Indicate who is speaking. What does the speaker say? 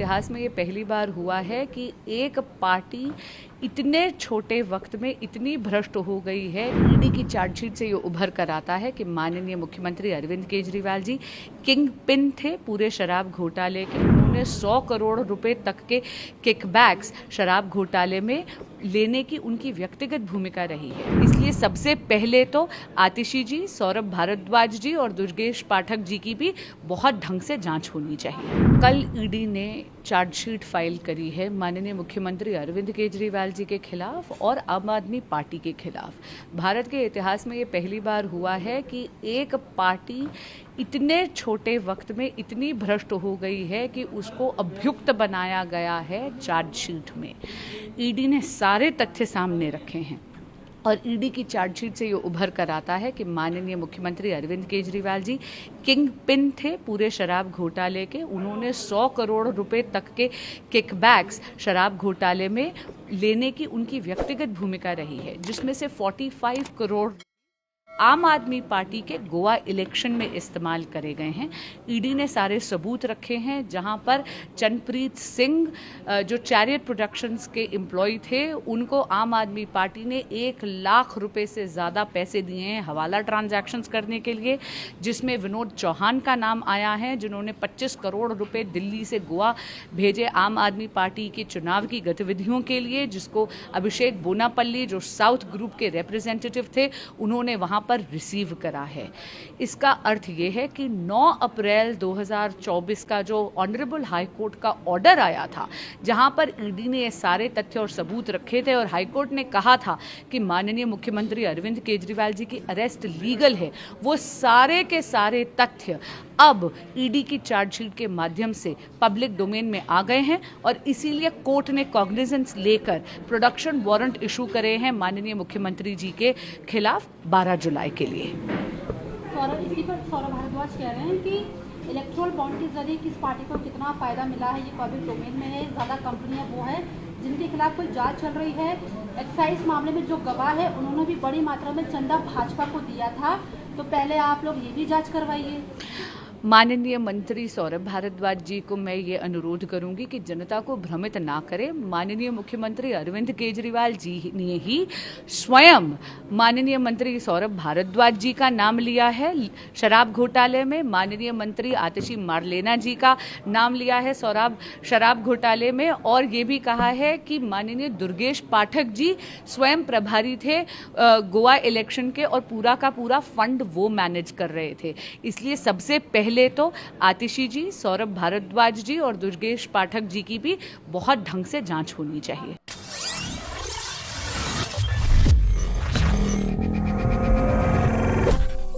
Speaker 1: इतिहास में ये पहली बार हुआ है कि एक पार्टी इतने छोटे वक्त में इतनी भ्रष्ट हो गई है। ईडी की चार्जशीट से ये उभर कर आता है कि माननीय मुख्यमंत्री अरविंद केजरीवाल जी किंग पिन थे पूरे शराब घोटाले के। उन्होंने 100 करोड़ रुपए तक के किकबैक्स शराब घोटाले में लेने की उनकी व्यक्तिगत भूमिका रही है। इसलिए सबसे पहले तो आतिशी जी, सौरभ भारद्वाज जी और दुर्गेश पाठक जी की भी बहुत ढंग से जांच होनी चाहिए। कल ईडी ने चार्जशीट फाइल करी है माननीय मुख्यमंत्री अरविंद केजरीवाल जी के खिलाफ और आम आदमी पार्टी के खिलाफ। भारत के इतिहास में ये पहली बार हुआ है कि एक पार्टी इतने छोटे वक्त में इतनी भ्रष्ट हो गई है कि उसको अभियुक्त बनाया गया है चार्जशीट में। ईडी ने सारे तथ्य सामने रखे हैं और ईडी की चार्जशीट से ये उभर कर आता है कि माननीय मुख्यमंत्री अरविंद केजरीवाल जी किंग पिन थे पूरे शराब घोटाले के। उन्होंने 100 करोड़ रुपए तक के किकबैक्स शराब घोटाले में लेने की उनकी व्यक्तिगत भूमिका रही है, जिसमें से 45 करोड़ आम आदमी पार्टी के गोवा इलेक्शन में इस्तेमाल करे गए हैं। ईडी ने सारे सबूत रखे हैं, जहां पर चंद्रप्रीत सिंह जो चैरियट प्रोडक्शंस के एम्प्लॉय थे, उनको आम आदमी पार्टी ने 1 लाख रुपए से ज़्यादा पैसे दिए हैं हवाला ट्रांजैक्शंस करने के लिए, जिसमें विनोद चौहान का नाम आया है, जिन्होंने 25 करोड़ रुपए दिल्ली से गोवा भेजे आम आदमी पार्टी के चुनाव की गतिविधियों के लिए, जिसको अभिषेक बोनापल्ली जो साउथ ग्रुप के रिप्रेजेंटेटिव थे, उन्होंने वहां पर रिसीव करा है। इसका अर्थ यह है कि 9 अप्रैल 2024 का जो ऑनरेबल हाई कोर्ट का ऑर्डर आया था, जहां पर ईडी ने ये सारे तथ्य और सबूत रखे थे और हाई कोर्ट ने कहा था कि माननीय मुख्यमंत्री अरविंद केजरीवाल जी की अरेस्ट लीगल है, वो सारे के सारे तथ्य अब ईडी की चार्जशीट के माध्यम से पब्लिक डोमेन में आ गए हैं और इसीलिए कोर्ट ने कॉग्निजेंस लेकर प्रोडक्शन वारंट इशू करे हैं माननीय मुख्यमंत्री जी के खिलाफ 12 जुलाई के लिए।
Speaker 2: इसी पर सौरभ भारद्वाज कह रहे हैं कि इलेक्ट्रोल बॉन्ड के जरिए किस पार्टी को कितना फायदा मिला है, ये पब्लिक डोमेन में है। ज़्यादा कंपनियां वो है जिनके खिलाफ कोई जांच चल रही है। एक्साइज मामले में जो गवाह है, उन्होंने भी बड़ी मात्रा में चंदा भाजपा को दिया था, तो पहले आप लोग ये भी जांच करवाइए।
Speaker 1: माननीय मंत्री सौरभ भारद्वाज जी को मैं ये अनुरोध करूंगी कि जनता को भ्रमित ना करें। माननीय मुख्यमंत्री अरविंद केजरीवाल जी ने ही स्वयं माननीय मंत्री सौरभ भारद्वाज जी का नाम लिया है शराब घोटाले में। माननीय मंत्री आतिशी मारलेना जी का नाम लिया है शराब घोटाले में, और ये भी कहा है कि माननीय दुर्गेश पाठक जी स्वयं प्रभारी थे गोवा इलेक्शन के और पूरा का पूरा फंड वो मैनेज कर रहे थे। इसलिए सबसे पहले तो आतिशी जी, सौरभ भारद्वाज जी और दुर्गेश पाठक जी की भी बहुत ढंग से जांच होनी चाहिए।